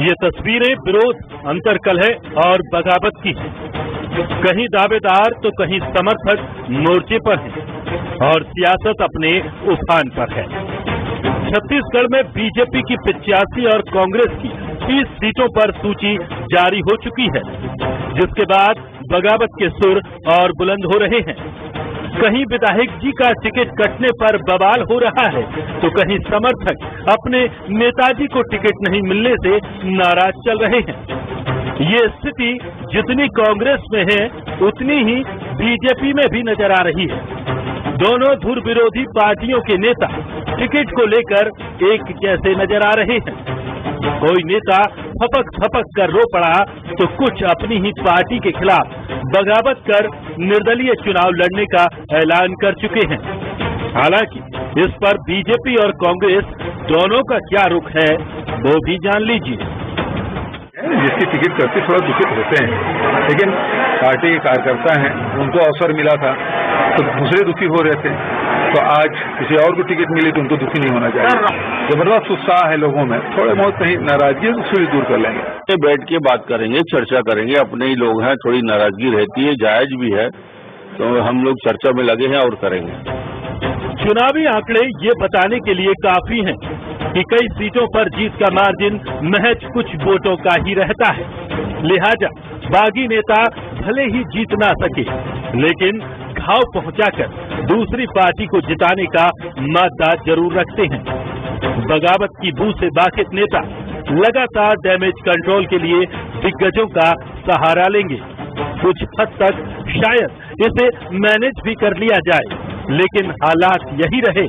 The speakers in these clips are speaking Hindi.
ये तस्वीरें विरोध, अंतर्कलह और बगावत की हैं। कहीं दावेदार तो कहीं समर्थक मोर्चे पर हैं और सियासत अपने उफान पर है। छत्तीसगढ़ में बीजेपी की 85 और कांग्रेस की 30 सीटों पर सूची जारी हो चुकी है, जिसके बाद बगावत के सुर और बुलंद हो रहे हैं। कहीं विधायक जी का टिकट कटने पर बवाल हो रहा है, तो कहीं समर्थक अपने नेताजी को टिकट नहीं मिलने से नाराज चल रहे हैं। ये स्थिति जितनी कांग्रेस में है, उतनी ही बीजेपी में भी नजर आ रही है। दोनों धुर विरोधी पार्टियों के नेता टिकट को लेकर एक जैसे नजर आ रहे हैं। कोई नेता थपक थपक कर रो पड़ा, तो कुछ अपनी ही पार्टी के खिलाफ बगावत कर निर्दलीय चुनाव लड़ने का ऐलान कर चुके हैं। हालांकि इस पर बीजेपी और कांग्रेस दोनों का क्या रुख है, वो भी जान लीजिए। जिसकी टिकट करते थोड़ा दुखित होते हैं, लेकिन पार्टी के कार्यकर्ता हैं, उनको अवसर मिला था तो दूसरे दुखी हो रहे थे, तो आज किसी और को टिकट मिली तो उनको दुखी नहीं होना चाहिए। जबरदस्त उत्साह है लोगों में, थोड़े बहुत कहीं नाराजगी है तो उसको भी दूर कर लेंगे। बैठ के बात करेंगे, चर्चा करेंगे, अपने ही लोग हैं, थोड़ी नाराजगी रहती है, जायज भी है, तो हम लोग चर्चा में लगे हैं और करेंगे। चुनावी आंकड़े ये बताने के लिए काफी हैं कि कई सीटों पर जीत का मार्जिन महज कुछ वोटों का ही रहता है। लिहाजा बागी नेता भले ही जीत ना सके, लेकिन घाव पहुंचाकर दूसरी पार्टी को जिताने का मादा जरूर रखते हैं। बगावत की बू से वाकिफ नेता लगातार डैमेज कंट्रोल के लिए दिग्गजों का सहारा लेंगे। कुछ हद तक शायद इसे मैनेज भी कर लिया जाए, लेकिन हालात यही रहे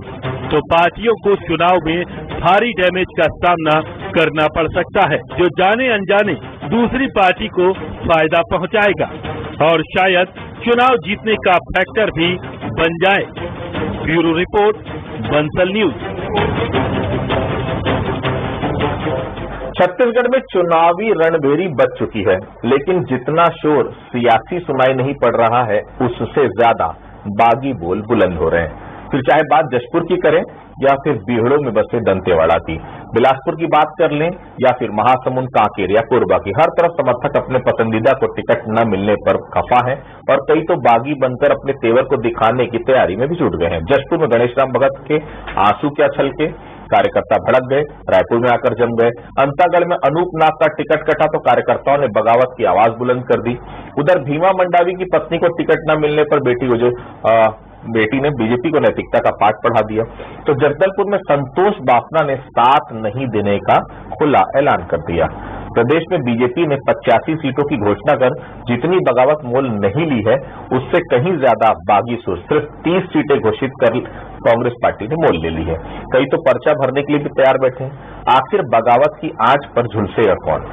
तो पार्टियों को चुनाव में भारी डैमेज का सामना करना पड़ सकता है, जो जाने अनजाने दूसरी पार्टी को फायदा पहुंचाएगा और शायद चुनाव जीतने का फैक्टर भी बन जाए। Bureau report, Bansal news. Chhattisgarh में चुनावी रणभेरी बच चुकी है, लेकिन जितना शोर सियासी सुनाई नहीं पड़ रहा है, उससे ज्यादा बागी बोल बुलंद हो रहे हैं। फिर चाहे बात जशपुर की करें या फिर बीहड़ों में बसे दंतेवाड़ा की, बिलासपुर की बात कर लें या फिर महासमुंद, कांकेर या कोरबा की, हर तरफ समर्थक अपने पसंदीदा को टिकट न मिलने पर खफा है और कई तो बागी बनकर अपने तेवर को दिखाने की तैयारी में भी जुट गए हैं। जशपुर में गणेश राम भगत के आंसू क्या छलके, कार्यकर्ता भड़क गए, रायपुर में आकर जम गए। अंतागढ़ में अनूप नाग का टिकट कटा तो कार्यकर्ताओं ने बगावत की आवाज बुलंद कर दी। उधर भीमा मंडावी की पत्नी को टिकट न मिलने पर बेटी ने बीजेपी को नैतिकता का पाठ पढ़ा दिया। तो जगदलपुर में संतोष बाफना ने साथ नहीं देने का खुला ऐलान कर दिया। प्रदेश में बीजेपी ने 85 सीटों की घोषणा कर जितनी बगावत मोल नहीं ली है, उससे कहीं ज्यादा बागी सुर सिर्फ 30 सीटें घोषित कर कांग्रेस पार्टी ने मोल ले ली है। कई तो पर्चा भरने के लिए भी तैयार बैठे हैं। आखिर बगावत की आंच पर झुलसेगा कौन?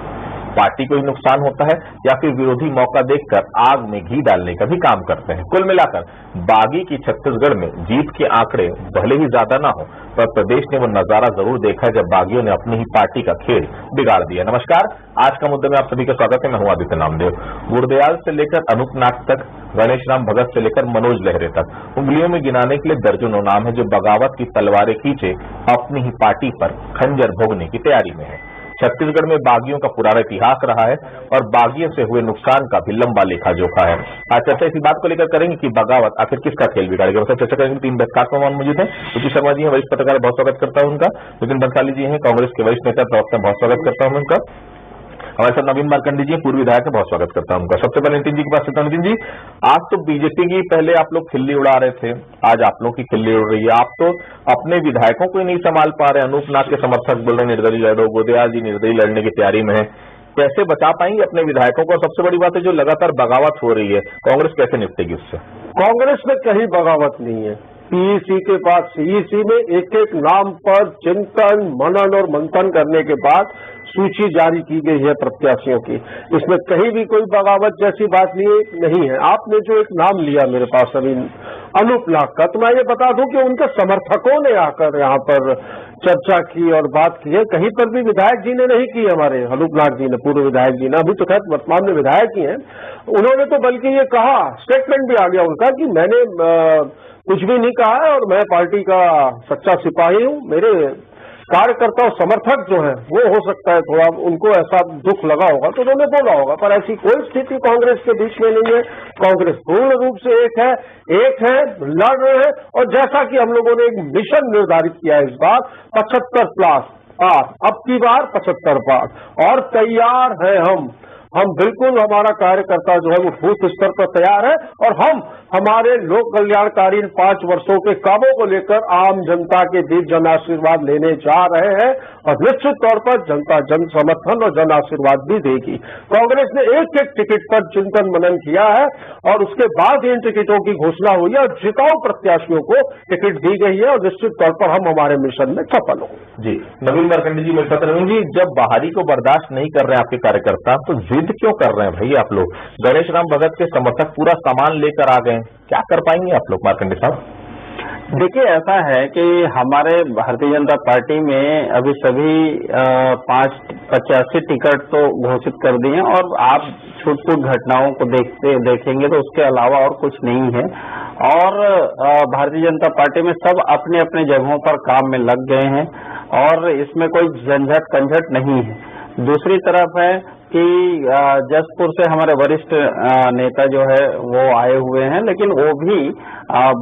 पार्टी को ही नुकसान होता है या फिर विरोधी मौका देखकर आग में घी डालने का भी काम करते हैं। कुल मिलाकर बागी की छत्तीसगढ़ में जीत के आंकड़े भले ही ज्यादा ना हो, पर प्रदेश ने वो नजारा जरूर देखा जब बागियों ने अपनी ही पार्टी का खेल बिगाड़ दिया। नमस्कार, आज का मुद्दे में आप सभी का स्वागत है। मैं हूं आदित्य नामदेव। गुरदयाल से लेकर अनूप नाग तक, गणेश राम भगत से लेकर मनोज लहरे तक, उंगलियों में गिनाने के लिए दर्जनों नाम है जो बगावत की तलवारें खींचे अपनी ही पार्टी पर खंजर भोगने की तैयारी में है। छत्तीसगढ़ में बागियों का पुराना इतिहास रहा है और बागियों से हुए नुकसान का भी लंबा लेखा जोखा है। आज चर्चा इसी बात को लेकर करेंगे कि बगावत आखिर किसका खेल बिगाड़ेगा। मतलब चर्चा करेंगे। 3 खास मेहमान मौजूद हैं। रुचि शर्मा जी हैं, वरिष्ठ पत्रकार, बहुत स्वागत करता हूं उनका। विपिन बंसाली जी हैं, कांग्रेस के वरिष्ठ नेता, प्रवक्ता, बहुत स्वागत करता हूं उनका। हमारे साथ नवीन मार्कंडी जी, पूर्व विधायक है, बहुत स्वागत करता हूं उनका। सबसे पहले नितिन जी के पास चलता हूं। नितिन जी, आज तो बीजेपी की पहले आप लोग खिल्ली उड़ा रहे थे, आज आप लोग की खिल्ली उड़ रही है। आप तो अपने विधायकों को ही नहीं संभाल पा रहे। अनूप नाग के समर्थक बोल रहे निर्दलीय लड़ो, गोदयाल जी निर्दलीय लड़ने की तैयारी में है। कैसे बचा पाएंगे अपने विधायकों को? और सबसे बड़ी बात है, जो लगातार बगावत हो रही है, कांग्रेस कैसे निपटेगी उससे? कांग्रेस में कहीं बगावत नहीं है। पीईसी के बाद सीईसी में एक एक नाम पर चिंतन, मनन और मंथन करने के बाद सूची जारी की गई है प्रत्याशियों की। इसमें कहीं भी कोई बगावत जैसी बात नहीं है। आपने जो एक नाम लिया मेरे पास अभी अनूप नाग का, तो मैं ये बता दूं कि उनके समर्थकों ने आकर यहाँ पर चर्चा की और बात की है। कहीं पर भी विधायक जी ने नहीं की, हमारे अनूप नाग जी ने, पूर्व विधायक जी ने, अभी तो खैर वर्तमान में विधायक ही हैं। उन्होंने तो बल्कि ये कहा, स्टेटमेंट भी आ गया उनका कि मैंने कुछ भी नहीं कहा है और मैं पार्टी का सच्चा सिपाही हूं। मेरे कार्यकर्ता और समर्थक जो है वो हो सकता है थोड़ा उनको ऐसा दुख लगा होगा तो उन्होंने बोला होगा, पर ऐसी कोई स्थिति कांग्रेस के बीच में नहीं है। कांग्रेस पूर्ण रूप से एक है, लड़ रहे हैं। और जैसा कि हम लोगों ने एक मिशन निर्धारित किया है इस बार 75+8, अब की बार 75 पार और तैयार है हम बिल्कुल, हमारा कार्यकर्ता जो है वो बूथ स्तर पर तैयार है और हम हमारे लोक कल्याणकारी 5 वर्षों के कामों को लेकर आम जनता के बीच जन आशीर्वाद लेने जा रहे हैं और निश्चित तौर पर जनता जन समर्थन और जन आशीर्वाद भी देगी। कांग्रेस ने एक एक टिकट पर चिंतन मनन किया है और उसके बाद इन टिकटों की घोषणा हुई है और जिताऊ प्रत्याशियों को टिकट दी गई है और निश्चित तौर पर हम हमारे मिशन में सफल होंगे। जी नवीन मार्कंडे जी, मिलता नवीन जी, जब बाहरी को बर्दाश्त नहीं कर रहे हैं आपके कार्यकर्ता तो जिद क्यों कर रहे हैं भाई आप लोग? गणेश राम भगत के समर्थक पूरा सामान लेकर आ गए, क्या कर पाएंगे आप लोग मार्कंडे साहब? देखिए, ऐसा है कि हमारे भारतीय जनता पार्टी में अभी सभी 85 टिकट तो घोषित कर दिए हैं और आप छूट-फूट घटनाओं को देखेंगे तो उसके अलावा और कुछ नहीं है। और भारतीय जनता पार्टी में सब अपने अपने जगहों पर काम में लग गए हैं और इसमें कोई झंझट कंझट नहीं है। दूसरी तरफ है कि जसपुर से हमारे वरिष्ठ नेता जो है वो आए हुए हैं, लेकिन वो भी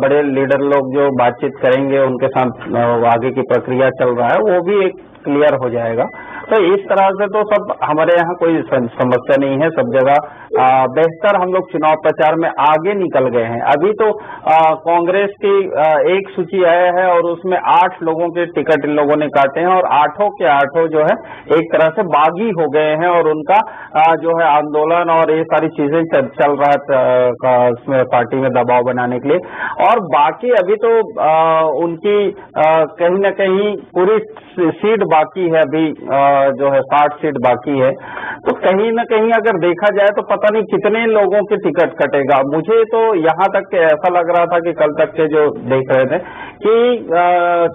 बड़े लीडर लोग जो बातचीत करेंगे उनके साथ आगे की प्रक्रिया चल रहा है वो भी एक क्लियर हो जाएगा। तो इस तरह से तो सब हमारे यहाँ कोई समस्या नहीं है, सब जगह बेहतर हम लोग चुनाव प्रचार में आगे निकल गए हैं। अभी तो कांग्रेस की एक सूची आया है और उसमें 8 लोगों के टिकट इन लोगों ने काटे हैं और 8 के 8 जो है एक तरह से बागी हो गए हैं और उनका जो है आंदोलन और ये सारी चीजें चल रहा है उसमें पार्टी में दबाव बनाने के लिए। और बाकी अभी तो उनकी कहीं न कहीं पूरी सीट बाकी है, अभी जो है 60 सीट बाकी है। तो कहीं न कहीं अगर देखा जाए तो पता नहीं कितने लोगों के टिकट कटेगा। मुझे तो यहाँ तक ऐसा लग रहा था कि कल तक के जो देख रहे थे कि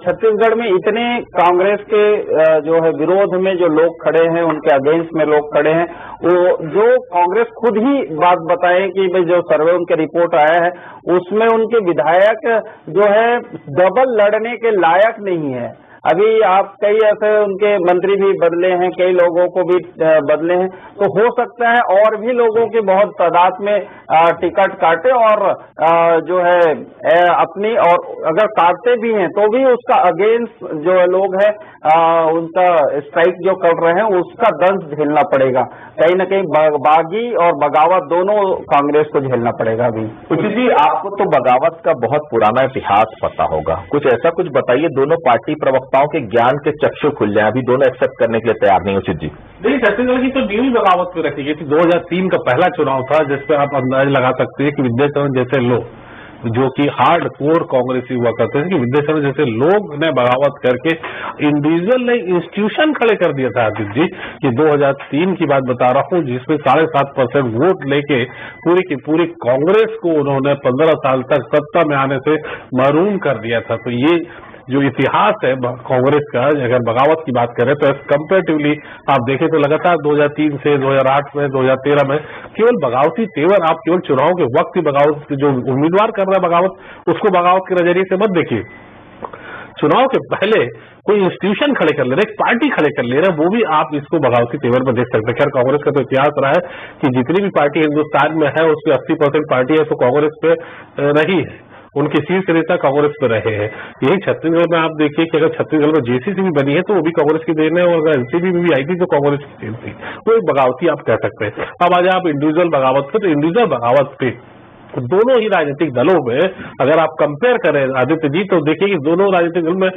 छत्तीसगढ़ में इतने कांग्रेस के जो है विरोध में जो लोग खड़े हैं, उनके अगेंस्ट में लोग खड़े हैं, वो जो कांग्रेस खुद ही बात बताए कि भाई जो सर्वे उनके रिपोर्ट आया है उसमें उनके विधायक जो है डबल लड़ने के लायक नहीं है। अभी आप कई ऐसे उनके मंत्री भी बदले हैं, कई लोगों को भी बदले हैं, तो हो सकता है और भी लोगों के बहुत तादाद में टिकट काटे और जो है अपनी, और अगर काटते भी हैं तो भी उसका अगेंस्ट जो लोग हैं उनका स्ट्राइक जो कर रहे हैं उसका दंश झेलना पड़ेगा। कहीं न कहीं बागी और बगावत दोनों कांग्रेस को झेलना पड़ेगा। अभी उचित जी, आपको तो बगावत का बहुत पुराना इतिहास पता होगा, कुछ ऐसा कुछ बताइए, दोनों पार्टी प्रवक्ताओं के ज्ञान के चक्षु खुल जाए। अभी दोनों एक्सेप्ट करने के लिए तैयार नहीं। उचित जी, देखिए, छत्तीसगढ़ की तो न्यू बगावत पे रखी गई थी। 2003 का पहला चुनाव था जिसपे आप अंदाज लगा सकते हैं कि विद्याचरण जैसे लोग जो कि हार्ड कोर कांग्रेसी हुआ करते थे कि विद्याचरण जैसे लोग ने बगावत करके इंडिविजुअल ने इंस्टीट्यूशन खड़े कर दिया था। आदित्य जी, कि 2003 की बात बता रहा हूँ जिसमें 7.5% वोट लेके पूरी की पूरी कांग्रेस को उन्होंने 15 साल तक सत्ता में आने से महरूम कर दिया था। तो ये जो इतिहास है कांग्रेस का, अगर बगावत की बात करें तो कंपेरेटिवली आप देखें तो लगातार 2003 से 2008 में 2013 में केवल बगावती तेवर, आप केवल चुनाव के वक्त ही बगावत जो उम्मीदवार कर रहा है बगावत उसको बगावत के नजरिए से मत देखिए। चुनाव के पहले कोई इंस्टीट्यूशन खड़े कर ले रहे, एक पार्टी खड़े कर ले रहे, वो भी आप इसको बगावती तेवर पर देख सकते हैं। खैर, कांग्रेस का तो इतिहास रहा है कि जितनी भी पार्टी हिंदुस्तान में है उसमें 80% पार्टी है तो कांग्रेस पे रही है, उनके शीर्ष नेता कांग्रेस पे रहे हैं। यही छत्तीसगढ़ में आप देखिए कि अगर छत्तीसगढ़ में जेसीसी भी बनी है तो वो भी कांग्रेस की देन है और अगर एनसीपी भी आई थी तो कांग्रेस की देन थी। वो एक बगावती आप कह सकते हैं। अब आ जाए आप इंडिविजुअल बगावत पे, तो इंडिविजुअल बगावत पे दोनों ही राजनीतिक दलों में अगर आप कंपेयर करें आदित्य जी तो देखिए कि दोनों राजनीतिक दल में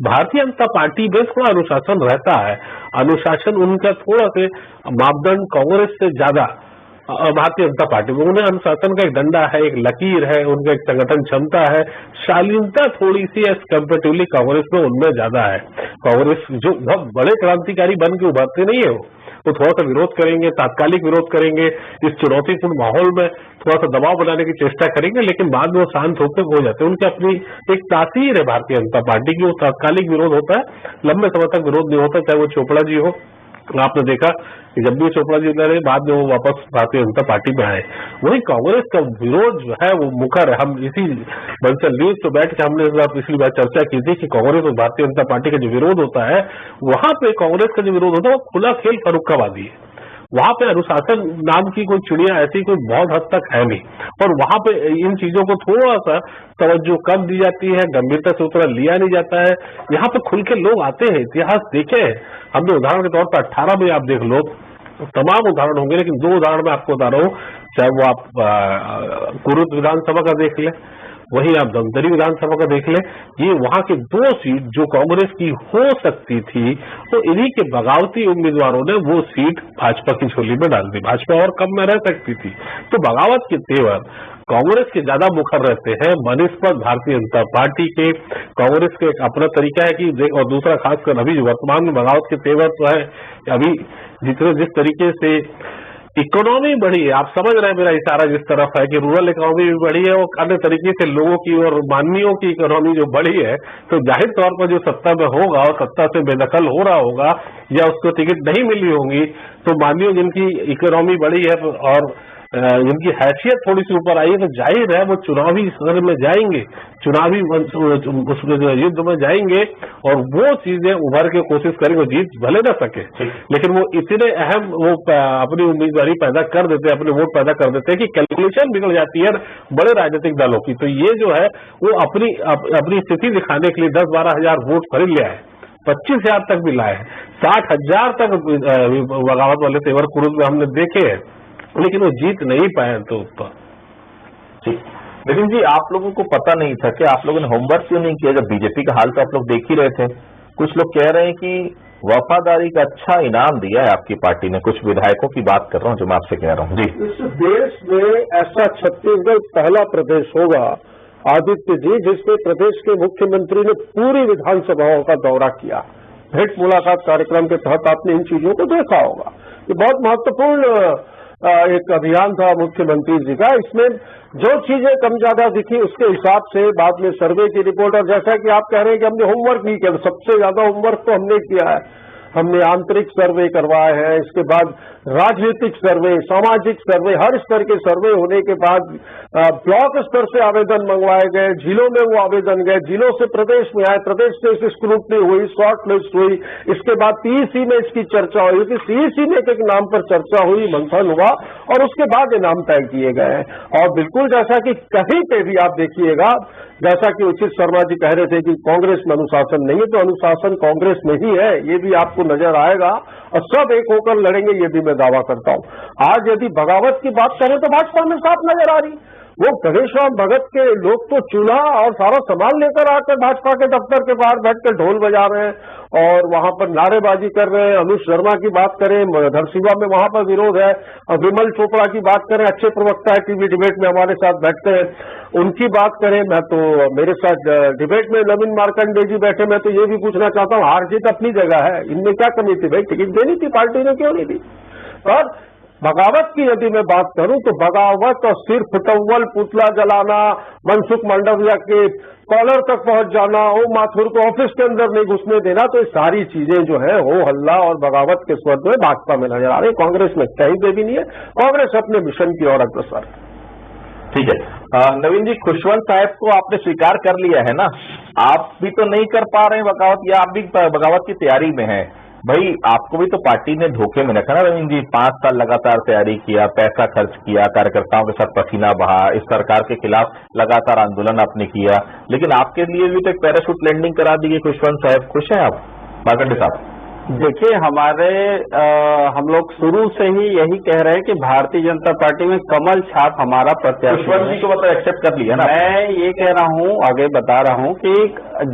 भारतीय जनता पार्टी में थोड़ा अनुशासन रहता है। अनुशासन उनका थोड़ा से मापदंड कांग्रेस से ज्यादा भारतीय जनता पार्टी में, उन्हें अनुशासन का एक डंडा है, एक लकीर है, उनका एक संगठन क्षमता है, शालीनता थोड़ी सी एज कंपेरेटिवली कांग्रेस में उनमें ज्यादा है। कांग्रेस जो बहुत बड़े क्रांतिकारी बन के उभरते नहीं है, वो थोड़ा सा विरोध करेंगे, तात्कालिक विरोध करेंगे, इस चुनौतीपूर्ण माहौल में थोड़ा सा दबाव बनाने की चेष्टा करेंगे, लेकिन बाद में वो शांत होकर हो जाते हैं। उनकी अपनी एक तासीर है भारतीय जनता पार्टी की, वो तात्कालिक विरोध होता है, लंबे समय तक विरोध नहीं होता, चाहे वो चोपड़ा जी हो, आपने देखा कि जब भी चोपड़ा जी लड़े, बाद में वो वापस भारतीय जनता पार्टी में आए। वही कांग्रेस का विरोध जो है वो मुखर है। हम इसी बंसल न्यूज पे बैठ के हमने इस बार पिछली बार चर्चा की थी कि कांग्रेस और भारतीय जनता पार्टी का जो विरोध होता है, वहां पे कांग्रेस का जो विरोध होता है वो खुला खेल फर्रुखाबादी है। वहां पे अनुशासन नाम की कोई चिड़िया ऐसी कोई बहुत हद तक है नहीं, और वहां पे इन चीजों को थोड़ा सा तवज्जो कम दी जाती है, गंभीरता से उतना लिया नहीं जाता है। यहाँ पे खुल के लोग आते हैं, इतिहास देखे हैं हमने। उदाहरण के तौर पर 18 में आप देख लो, तमाम उदाहरण होंगे, लेकिन 2 उदाहरण मैं आपको बता रहा हूँ। चाहे वो आप कुरुद विधानसभा का देख ले, वहीं आप धमतरी विधानसभा का देख ले। ये वहां के 2 सीट जो कांग्रेस की हो सकती थी, तो इन्हीं के बगावती उम्मीदवारों ने वो सीट भाजपा की झोली में डाल दी। भाजपा और कम में रह सकती थी। तो बगावत के तेवर कांग्रेस के ज्यादा मुखर रहते हैं बनिस्बत भारतीय जनता पार्टी के। कांग्रेस का एक अपना तरीका है कि, और दूसरा खासकर अभी वर्तमान में बगावत के तेवर तो है, अभी जिस तरीके से इकोनॉमी बढ़ी है, आप समझ रहे हैं मेरा इशारा जिस तरफ है कि रूरल इकोनॉमी भी बढ़ी है, और अन्य तरीके से लोगों की और माननीयों की इकोनॉमी जो बढ़ी है, तो जाहिर तौर पर जो सत्ता में होगा और सत्ता से बेदखल हो रहा होगा या उसको टिकट नहीं मिली होंगी, तो माननीय जिनकी इकोनॉमी बढ़ी है और जिनकी हैसियत थोड़ी सी ऊपर आई है, तो जाहिर है वो चुनावी सदन में जाएंगे, चुनावी युद्ध में जाएंगे, और वो चीजें उभर के कोशिश करेंगे। जीत भले न सके, लेकिन वो इतने अहम वो अपनी उम्मीदवारी पैदा कर देते हैं, अपने वोट पैदा कर देते हैं कि कैलकुलेशन बिगड़ जाती है बड़े राजनीतिक दलों की। तो ये जो है वो अपनी स्थिति दिखाने के लिए 10-12 हजार वोट खरीद लिया है, 25,000 तक भी लाए, 60,000 तक बगावत वाले तेवर कुरुद में हमने देखे हैं, लेकिन वो जीत नहीं पाए। तो लेकिन जी आप लोगों को पता नहीं था कि आप लोगों ने होमवर्क क्यों नहीं किया? जब बीजेपी का हाल तो आप लोग देख ही रहे थे। कुछ लोग कह रहे हैं कि वफादारी का अच्छा इनाम दिया है आपकी पार्टी ने, कुछ विधायकों की बात कर रहा हूं जो मैं आपसे कह रहा हूं। जी, इस देश में ऐसा छत्तीसगढ़ पहला प्रदेश होगा आदित्य जी, जिसमें प्रदेश के मुख्यमंत्री ने पूरी विधानसभाओं का दौरा किया। भेंट मुलाकात कार्यक्रम के तहत आपने इन चीजों को देखा होगा। ये बहुत महत्वपूर्ण एक अभियान था मुख्यमंत्री जी का। इसमें जो चीजें कम ज्यादा दिखी उसके हिसाब से बाद में सर्वे की रिपोर्ट, और जैसा कि आप कह रहे हैं कि हमने होमवर्क नहीं किया, तो सबसे ज्यादा होमवर्क तो हमने किया है। हमने आंतरिक सर्वे करवाए हैं, इसके बाद राजनीतिक सर्वे, सामाजिक सर्वे, हर स्तर के सर्वे होने के बाद ब्लॉक स्तर से आवेदन मंगवाए गए, जिलों में वो आवेदन गए, जिलों से प्रदेश में आए, प्रदेश से इसकी स्क्रूटनी हुई, शॉर्ट लिस्ट हुई, इसके बाद सीईसी में इसकी चर्चा हुई, कि सीईसी में एक नाम पर चर्चा हुई, मंथन हुआ, और उसके बाद ये नाम तय किए गए हैं। और बिल्कुल जैसा कि कहीं पे भी आप देखिएगा, जैसा कि उचित शर्मा जी कह रहे थे कि कांग्रेस में अनुशासन नहीं है, तो अनुशासन कांग्रेस में ही है, ये भी आपको नजर आएगा, और सब एक होकर लड़ेंगे, ये भी मैं दावा करता हूं। आज यदि बगावत की बात करें तो भाजपा में साफ नजर आ रही, वो गणेश राम भगत के लोग तो चूल्हा और सारा सामान लेकर आकर भाजपा के दफ्तर के बाहर बैठकर ढोल बजा रहे हैं और वहां पर नारेबाजी कर रहे हैं। अनुज शर्मा की बात करें, धरसीवा में वहां पर विरोध है, और विमल चोपड़ा की बात करें, अच्छे प्रवक्ता है, टीवी डिबेट में हमारे साथ बैठते हैं, उनकी बात करें, मैं तो मेरे साथ डिबेट में नवीन मार्कंडे जी बैठे, मैं तो ये भी पूछना चाहता हूँ, हार जीत अपनी जगह है, इनमें क्या कमी थी भाई? टिकट देनी थी, पार्टी ने क्यों नहीं दी? और बगावत की यदि मैं बात करूं तो बगावत और सिर्फ टव्वल पुतला जलाना, मनसुख मांडविया के कॉलर तक पहुंच जाना, ओ माथुर को ऑफिस के अंदर नहीं घुसने देना, तो ये सारी चीजें जो है हो हल्ला और बगावत के स्वर में भाजपा में नजर आ रही। कांग्रेस में कहीं पे भी नहीं है, कांग्रेस अपने मिशन की ओर अग्रसर है। ठीक है, नवीन जी, खुशवंत साहब को आपने स्वीकार कर लिया है ना? आप भी तो नहीं कर पा रहे हैं बगावत, या आप भी बगावत की तैयारी में हैं? भाई आपको भी तो पार्टी ने धोखे में रखा ना रवीन जी। 5 साल लगातार तैयारी किया, पैसा खर्च किया, कार्यकर्ताओं के साथ पसीना बहा, इस सरकार के खिलाफ लगातार आंदोलन आपने किया, लेकिन आपके लिए भी तो एक पैराशूट लैंडिंग करा दी है खुशवंत साहब। खुश हैं आप मार्कंडे साहब? देखिए, हम लोग शुरू से ही यही कह रहे हैं कि भारतीय जनता पार्टी में कमल छाप हमारा प्रत्याशी। खुशवंत जी को मतलब एक्सेप्ट कर लिया ना? मैं ये कह रहा हूँ, आगे बता रहा हूँ कि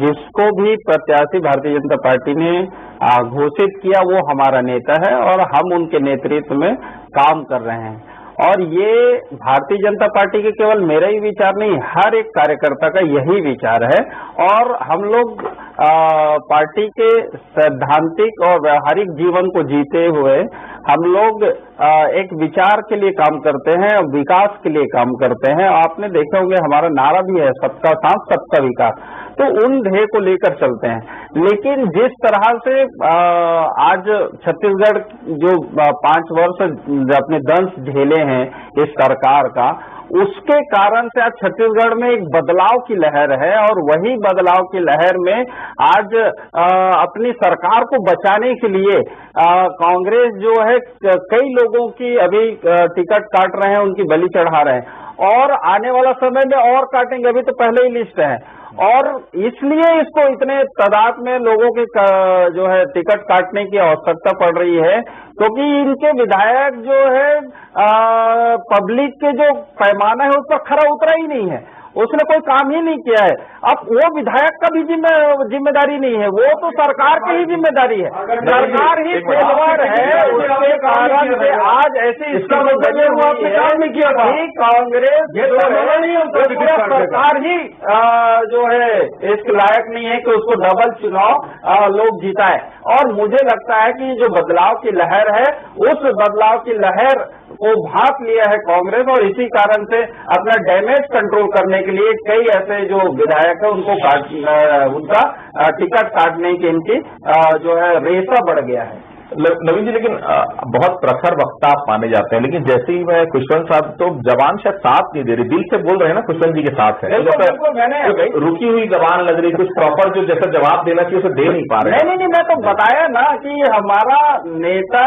जिसको भी प्रत्याशी भारतीय जनता पार्टी ने घोषित किया वो हमारा नेता है, और हम उनके नेतृत्व में काम कर रहे हैं। और ये भारतीय जनता पार्टी के केवल मेरा ही विचार नहीं, हर एक कार्यकर्ता का यही विचार है। और हम लोग पार्टी के सैद्धांतिक और व्यवहारिक जीवन को जीते हुए हम लोग एक विचार के लिए काम करते हैं और विकास के लिए काम करते हैं। आपने देखे होंगे हमारा नारा भी है सबका साथ सबका विकास, तो उन ध्येय को लेकर चलते हैं। लेकिन जिस तरह से आज छत्तीसगढ़ जो 5 वर्ष अपने दंश झेले हैं इस सरकार का, उसके कारण से आज छत्तीसगढ़ में एक बदलाव की लहर है और वही बदलाव की लहर में आज अपनी सरकार को बचाने के लिए कांग्रेस जो है कई लोगों की अभी टिकट काट रहे हैं, उनकी बलि चढ़ा रहे हैं और आने वाला समय में और काटेंगे। अभी तो पहले ही लिस्ट है और इसलिए इसको इतने तादाद में लोगों के जो है टिकट काटने की आवश्यकता पड़ रही है, क्योंकि इनके विधायक जो है पब्लिक के जो पैमाना है उस पर खरा उतरा ही नहीं है, उसने कोई काम ही नहीं किया है। अब वो विधायक का भी जिम्मेदारी नहीं है, वो तो सरकार की ही जिम्मेदारी है, सरकार ही फेलवर है। उसके कारण से आज ऐसी स्थिति बनी हुई है कि कांग्रेस सरकार ही जो है इस लायक नहीं है कि उसको डबल चुनाव लोग जिताए। और मुझे लगता है कि जो बदलाव की लहर है उस बदलाव की लहर को भांप लिया है कांग्रेस और इसी कारण से अपना डैमेज कंट्रोल करने के लिए कई ऐसे जो विधायक है उनको उनका टिकट काटने की इनकी जो है रेसा बढ़ गया है। नवीन जी, लेकिन बहुत प्रखर वक्ता आप माने जाते हैं, लेकिन जैसे ही मैं खुशवंत साहब तो जबान शायद साथ नहीं दे रही, दिल से बोल रहे हैं ना खुशवंत जी के साथ है, मैंने रुकी हुई जबान लग रही, कुछ प्रॉपर जो जैसा जवाब देना चाहिए उसे दे नहीं पा रहे। नहीं, मैं तो बताया ना कि हमारा नेता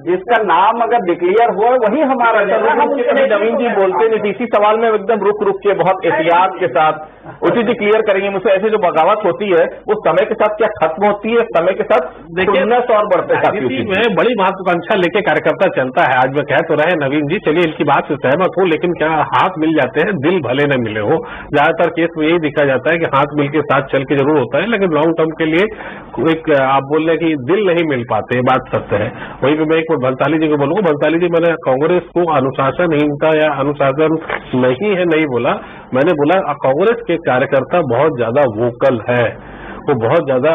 जिसका नाम अगर डिक्लेयर हुआ वही हमारा नेता। नवीन जी बोलते नहीं, इसी सवाल में एकदम रुक के बहुत एहतियात के साथ उसी जी क्लियर करेंगे मुझसे, ऐसे जो बगावत होती है वो समय के साथ क्या खत्म होती है, समय के साथ देखिए और बढ़ते में बड़ी महत्वाकांक्षा लेके कार्यकर्ता चलता है। आज मैं कह तो रहे नवीन जी, चलिए इनकी बात से सहमत हूँ, लेकिन क्या हाथ मिल जाते हैं, दिल भले न मिले हो। ज्यादातर केस में यही दिखा जाता है कि हाथ मिल के साथ चल के जरूर होता है, लेकिन लॉन्ग टर्म के लिए एक आप बोल रहे कि दिल नहीं मिल पाते, बात सत्य है। वहीं पर मैं एक बार बंसाली जी को बोलूंगा, बंसाली जी मैंने कांग्रेस को अनुशासनहीनता या अनुशासन नहीं है नहीं बोला, मैंने बोला कांग्रेस के कार्यकर्ता बहुत ज्यादा वोकल है, वो बहुत ज्यादा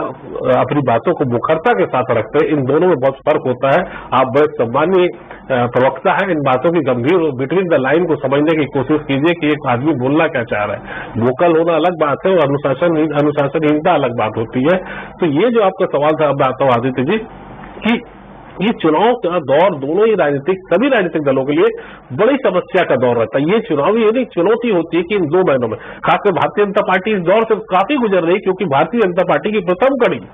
अपनी बातों को मुखरता के साथ रखते हैं। इन दोनों में बहुत फर्क होता है। आप बड़े सम्मानीय प्रवक्ता है, इन बातों की गंभीर बिटवीन द लाइन को समझने की कोशिश कीजिए कि एक आदमी बोलना क्या चाह रहा है। वोकल होना अलग बात है और अनुशासनहीनता अलग बात होती है। तो ये जो आपका सवाल था, अब आता हूँ आदित्य जी कि ये चुनाव का दौर दोनों ही सभी राजनीतिक दलों के लिए बड़ी समस्या का दौर रहता है। ये चुनावी एक चुनौती होती है कि इन 2 महीनों में खासकर भारतीय जनता पार्टी इस दौर से काफी गुजर रही, क्योंकि भारतीय जनता पार्टी की प्रथम कड़ी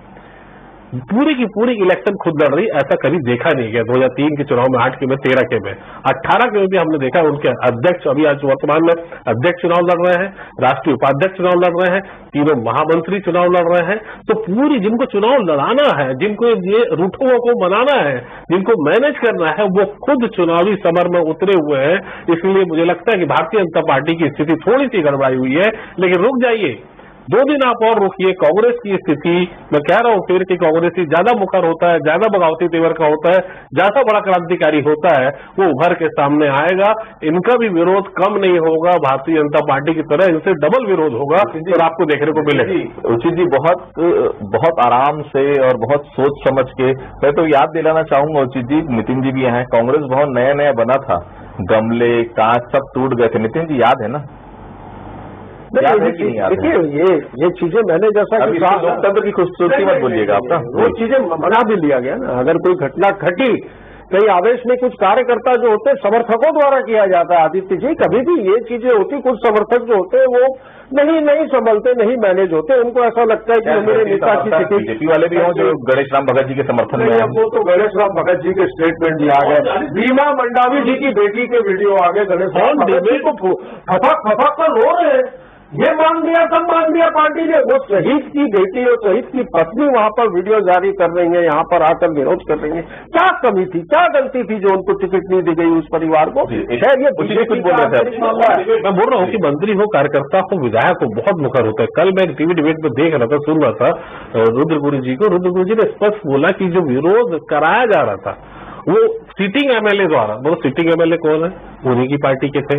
पूरी की पूरी इलेक्शन खुद लड़ रही, ऐसा कभी देखा नहीं गया। 2003 के चुनाव में, 8 के में, 13 के में, 18 के में भी हमने देखा उनके अध्यक्ष अभी आज वर्तमान में अध्यक्ष चुनाव लड़ रहे हैं, राष्ट्रीय उपाध्यक्ष चुनाव लड़ रहे हैं, तीनों महामंत्री चुनाव लड़ रहे हैं। तो पूरी जिनको चुनाव लड़ाना है, जिनको ये रूठों को बनाना है, जिनको मैनेज करना है, वो खुद चुनावी समर में उतरे हुए हैं। इसलिए मुझे लगता है कि भारतीय जनता पार्टी की स्थिति थोड़ी सी गड़बड़ाई हुई है, लेकिन रुक जाइए, 2 दिन आप और रुकिए। कांग्रेस की स्थिति, मैं कह रहा हूं फिर कि कांग्रेस ज्यादा मुखर होता है, ज्यादा बगावती तेवर का होता है, ज्यादा बड़ा क्रांतिकारी होता है, वो उभर के सामने आएगा। इनका भी विरोध कम नहीं होगा, भारतीय जनता पार्टी की तरह इनसे डबल विरोध होगा और आपको देखने को मिलेगा। उचित जी बहुत आराम से और बहुत सोच समझ के, मैं तो याद दिलाना चाहूंगा उचित जी, नितिन जी भी यहाँ, कांग्रेस भवन नया बना था, गमले कांच सब टूट गए थे, नितिन जी याद है ना? देखिए ये चीजें मैंने जैसा कि लोकतंत्र की खूबसूरती मत बोलिएगा आप ना, वो चीजें मना भी लिया गया ना। अगर कोई घटना घटी, कई आवेश में कुछ कार्यकर्ता जो होते हैं समर्थकों द्वारा किया जाता है। आदित्य जी, कभी भी ये चीजें होती, कुछ समर्थक जो होते हैं वो नहीं संभलते, नहीं मैनेज होते, उनको ऐसा लगता है कि मेरे नेता की टिकट। बीजेपी वाले भी हों जो गणेश राम भगत जी के समर्थन में, वो तो गणेश राम भगत जी के स्टेटमेंट भी आ गए, भीमा मंडावी जी की बेटी के वीडियो आ गए, गणेश राम भगत जी को फपक कर रो रहे हैं, ये मान दिया सब मान दिया पार्टी ने। वो शहीद की बेटी और शहीद की पत्नी वहां पर वीडियो जारी कर रही है, यहाँ पर आकर विरोध कर रही है। क्या कमी थी, क्या गलती थी जो उनको टिकट नहीं दी गई उस परिवार को? शायद ये कुछ बोल रहे थे। मैं बोल रहा हूँ कि मंत्री हो, कार्यकर्ता हो, विधायक हो, बहुत मुखर होता है। कल मैं एक टीवी डिबेट में देख रहा था, सुन रहा था रुद्रपुरी जी को। रुद्रपुरी जी ने स्पष्ट बोला कि जो विरोध कराया जा रहा था वो सिटिंग एमएलए द्वारा, वो सिटिंग एमएलए कौन है, उन्हीं की पार्टी के थे,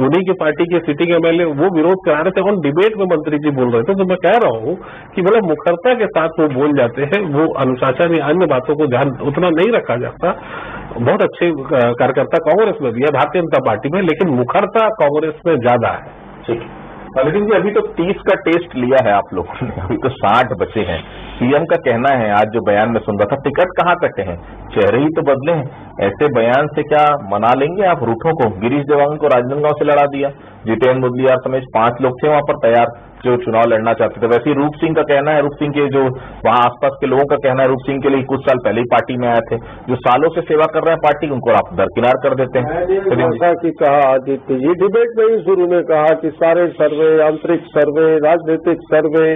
उन्हीं की पार्टी के सिटिंग एमएलए वो विरोध करा रहे थे और डिबेट में मंत्री जी बोल रहे थे। तो मैं कह रहा हूँ कि बड़ा मुखरता के साथ वो बोल जाते हैं, वो अनुशासन या अन्य बातों को ध्यान उतना नहीं रखा जाता। बहुत अच्छे कार्यकर्ता कांग्रेस में भी है, भारतीय जनता पार्टी में, लेकिन मुखरता कांग्रेस में ज्यादा है। ठीक है नितिन जी, अभी तो 30 का टेस्ट लिया है आप लोगों ने, अभी तो 60 बचे हैं। सीएम का कहना है, आज जो बयान में सुन रहा था, टिकट कहाँ कटे हैं, चेहरे ही तो बदले हैं। ऐसे बयान से क्या मना लेंगे आप रूठों को? गिरीश देवांगन को राजनांदगांव से लड़ा दिया, जितेंद्र मुदलियार समेत 5 लोग थे वहां पर तैयार जो चुनाव लड़ना चाहते थे। वैसे ही रूप सिंह का कहना है, रूप सिंह के जो वहां आसपास के लोगों का कहना है, रूप सिंह के लिए कुछ साल पहले ही पार्टी में आए थे, जो सालों से सेवा कर रहे हैं पार्टी, उनको आप दरकिनार कर देते हैं। जैसा कि कहा आदित्य जी, डिबेट में ही शुरू में कहा कि सारे सर्वे, आंतरिक सर्वे, राजनीतिक सर्वे,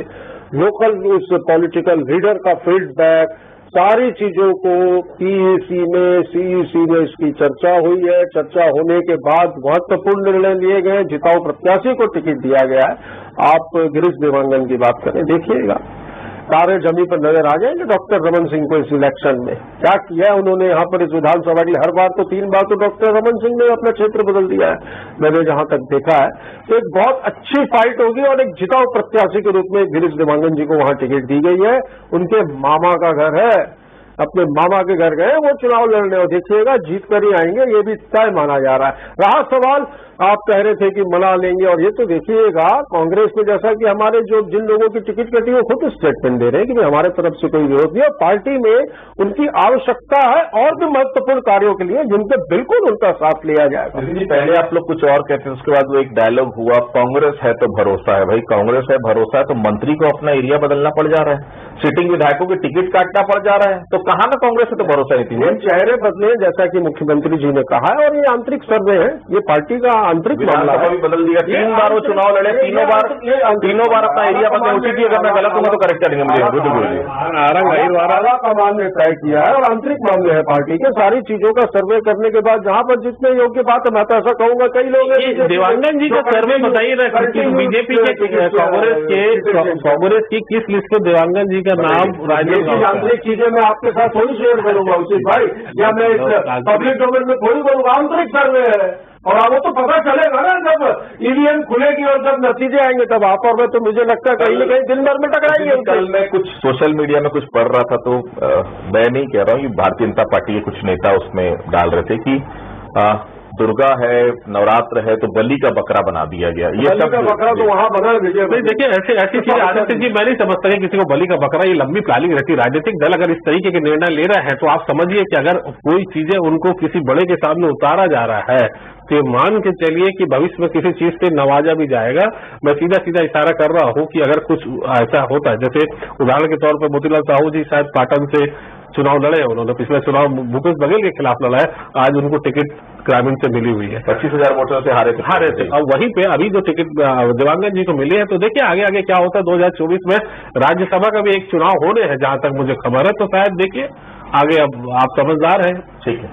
लोकल उस पॉलिटिकल लीडर का फीडबैक, सारी चीजों को पीएसी में, सीईसी में इसकी चर्चा हुई है। चर्चा होने के बाद महत्वपूर्ण निर्णय लिए गए, जिताऊ प्रत्याशी को टिकट दिया गया है। आप गिरीश देवांगन की बात करें, देखिएगा तारे जमी पर नजर आ जाएंगे डॉक्टर रमन सिंह को इस इलेक्शन में क्या किया है उन्होंने यहाँ पर इस विधानसभा के लिए। हर बार तो 3 बार तो डॉक्टर रमन सिंह ने अपना क्षेत्र बदल दिया है, मैंने जहां तक देखा है। तो एक बहुत अच्छी फाइट होगी और एक जिताऊ प्रत्याशी के रूप में गिरीश देवांगन जी को वहां टिकट दी गई है। उनके मामा का घर है, अपने मामा के घर गए वो चुनाव लड़ने, और देखिएगा जीत कर ही आएंगे, ये भी तय माना जा रहा है। रहा सवाल, आप कह रहे थे कि मना लेंगे, और ये तो देखिएगा कांग्रेस में जैसा कि हमारे जो जिन लोगों की टिकट कटी वो खुद स्टेटमेंट दे रहे हैं कि हमारे तरफ से कोई विरोध नहीं है। पार्टी में उनकी आवश्यकता है और भी महत्वपूर्ण कार्यों के लिए जिनके बिल्कुल उनका साथ लिया जाएगा। पहले आप लोग कुछ और कहते हैं, उसके बाद वो एक डायलॉग हुआ, कांग्रेस है तो भरोसा है। भाई कांग्रेस है, भरोसा है तो मंत्री को अपना एरिया बदलना पड़ जा रहा है, सिटिंग विधायकों की टिकट काटना पड़ जा रहा है, तो कहाँ ना कांग्रेस है तो भरोसा नहीं थी। चेहरे बदले जैसा कि मुख्यमंत्री जी ने कहा है, और ये आंतरिक सर्वे है, ये पार्टी का आंतरिक मामला है। भी बदल दिया, 3 बार वो चुनाव लड़े, तीनों बार अपना एरिया बदलने उचित ही, अगर मैं गलत हूँ तो करेक्ट करेंगे मुझे। आरा का मान ने तय किया है और आंतरिक मामले है पार्टी के। सारी चीजों का सर्वे करने के बाद जहाँ पर जितने योग्य बात है, मैं तो ऐसा कहूंगा कई लोग देवांगन जी का सर्वे बताइए ना, बीजेपी के कांग्रेस की किस लिस्ट में देवांगन जी का नाम? आंतरिक चीजें मैं आपके साथ थोड़ी शेयर करूंगा उचित भाई, या मैं पब्लिक डोमेन में थोड़ी करूंगा। आंतरिक सर्वे है और वो तो पता चलेगा ना जब ईवीएम खुलेगी और जब नतीजे आएंगे तब आप और मैं, तो मुझे लगता है कहीं न कहीं दिन भर में टकराएंगे। कल मैं कुछ सोशल मीडिया में कुछ पढ़ रहा था, तो मैं नहीं कह रहा हूँ कि भारतीय जनता पार्टी के कुछ नेता उसमें डाल रहे थे कि दुर्गा है, नवरात्र है तो बलि का बकरा बना दिया गया। ये सब बकरा तो वहाँ बना दीजिए। देखिए ऐसी चीजें आदित्य जी मैं नहीं समझता कि किसी को बलि का बकरा, ये लंबी प्लानिंग रहती है। राजनीतिक दल अगर इस तरीके के निर्णय ले रहे हैं तो आप समझिए कि अगर कोई चीजें उनको किसी बड़े के सामने उतारा जा रहा है तो ये मान के चलिए कि भविष्य में किसी चीज से नवाजा भी जाएगा। मैं सीधा सीधा इशारा कर रहा हूँ कि अगर कुछ ऐसा होता है, जैसे उदाहरण के तौर पर मोतीलाल साहू जी शायद पाटन से चुनाव लड़े, उन्होंने पिछले चुनाव भूपेश बघेल के खिलाफ लड़ा है, आज उनको टिकट ग्रामीण से मिली हुई है, 25,000 वोटों से हारे थे। और वहीं पे अभी जो टिकट देवांगन जी को मिली है, तो देखिए आगे क्या होता है। 2024 में राज्यसभा का भी एक चुनाव होने हैं जहां तक मुझे खबर है, तो शायद देखिए आगे अब आप समझदार हैं। ठीक है।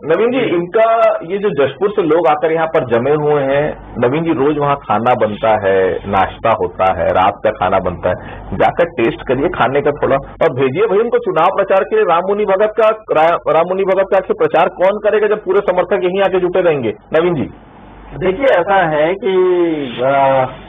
नवीन जी इनका ये जो जशपुर से लोग आकर यहाँ पर जमे हुए हैं, नवीन जी रोज वहाँ खाना बनता है, नाश्ता होता है, रात का खाना बनता है, जाकर टेस्ट करिए खाने का थोड़ा, और भेजिए भाई उनको चुनाव प्रचार के लिए। राममुनि भगत का प्रचार कौन करेगा जब पूरे समर्थक यहीं आके जुटे रहेंगे? नवीन जी देखिए ऐसा है कि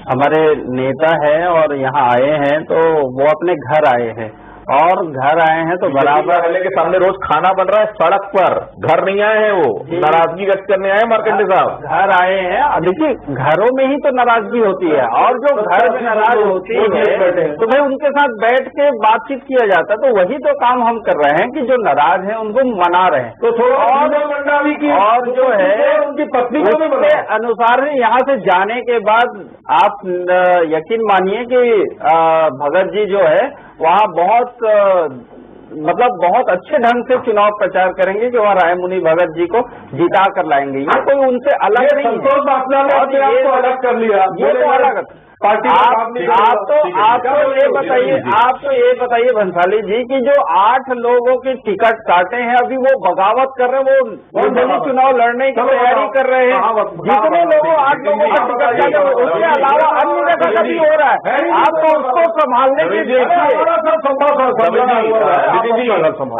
हमारे नेता है और यहाँ आए हैं तो वो अपने घर आए हैं, और घर आए हैं तो बराबर के सामने रोज खाना बन रहा है सड़क पर, घर नहीं आए हैं, वो नाराजगी व्यक्त करने आए मार्कंडे साहब। घर आए हैं, देखिए घरों में ही तो नाराजगी होती है, और जो घर में नाराज होती है तो भाई उनके साथ बैठ के बातचीत किया जाता है। तो वही तो काम हम कर रहे हैं कि जो नाराज हैं उनको मना रहे हैं। तो थोड़ा और जो है उनकी पत्नी के अनुसार यहाँ से जाने के बाद आप यकीन मानिए कि भगत जी जो है वहाँ बहुत अच्छे ढंग से चुनाव प्रचार करेंगे कि वहाँ रायमुनि भगत जी को जिता कर लाएंगे। ये कोई उनसे अलग नहीं है, अलग कर लिया, ये तो अलग पार्टी आप तो ये बताइए भंसाली जी कि जो 8 लोगों की टिकट काटे हैं अभी वो बगावत कर रहे हैं, वो निर्दलीय चुनाव लड़ने की तैयारी कर रहे हैं। जितने लोगों 8 लोगों की टिकट काटे उसके अलावा अन्य जगह का भी हो रहा है। आपको उसको संभालने की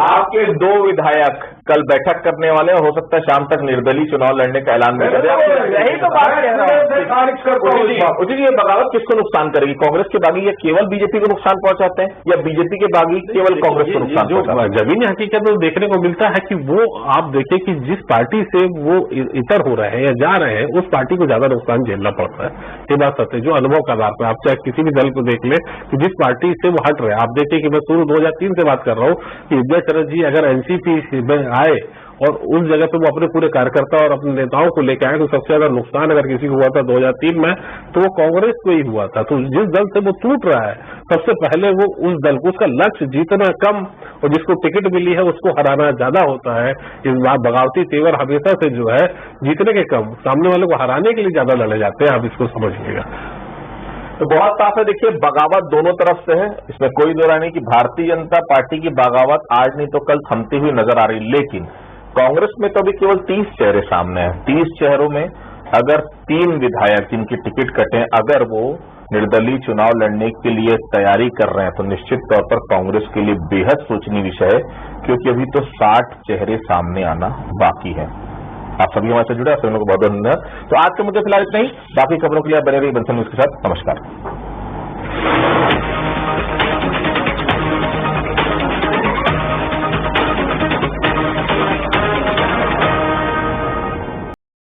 आपके 2 विधायक कल बैठक करने वाले हो सकता है शाम तक निर्दलीय चुनाव लड़ने का ऐलान भी कर दे। यही तो बात कह रहा हूँ। ये बगावत किसको नुकसान करेगी? कांग्रेस के बागी ये केवल बीजेपी को नुकसान पहुंचाते हैं या बीजेपी के बागी केवल कांग्रेस को नुकसान पहुंचाते हैं? जमीनी हकीकत तो देखने को मिलता है कि वो आप देखिए कि जिस पार्टी से वो इतर हो रहे हैं या जा रहे हैं उस पार्टी को ज्यादा नुकसान झेलना पड़ता है। ये बात सत्य जो अनुभव का आधार पर आप चाहे किसी भी दल को देख ले कि जिस पार्टी से वो हट रहे हैं। आप देखिए कि मैं शुरू 2003 से बात कर रहा हूँ कि विद्या शरद जी अगर एनसीपी में आए और उस जगह पे वो अपने पूरे कार्यकर्ता और अपने नेताओं को लेकर आए तो सबसे ज्यादा नुकसान अगर किसी को हुआ था 2003 में तो वो कांग्रेस को ही हुआ था। तो जिस दल से वो टूट रहा है सबसे पहले वो उस दल को उसका लक्ष्य जीतना कम और जिसको टिकट मिली है उसको हराना ज्यादा होता है। इस बार बगावती तेवर हमेशा से जो है जीतने के कम सामने वाले को हराने के लिए ज्यादा लड़े जाते हैं। आप इसको समझिएगा। तो बहुत साफ है, देखिए बगावत दोनों तरफ से है, इसमें कोई दो राय नहीं कि भारतीय जनता पार्टी की बगावत आज नहीं तो कल थमती हुई नजर आ रही। लेकिन कांग्रेस में तो अभी केवल 30 चेहरे सामने हैं। 30 चेहरों में अगर 3 विधायक जिनकी टिकट कटे अगर वो निर्दलीय चुनाव लड़ने के लिए तैयारी कर रहे हैं तो निश्चित तौर पर कांग्रेस के लिए बेहद सोचनीय विषय है, क्योंकि अभी तो 60 चेहरे सामने आना बाकी है। आप सभी हमारे से जुड़े, आप सभी लोगों को बहुत बहुत धन्यवाद। तो आज के मुद्दे फिलहाल इतना ही, बाकी खबरों के लिए बने रहिए बंसल न्यूज के साथ। नमस्कार।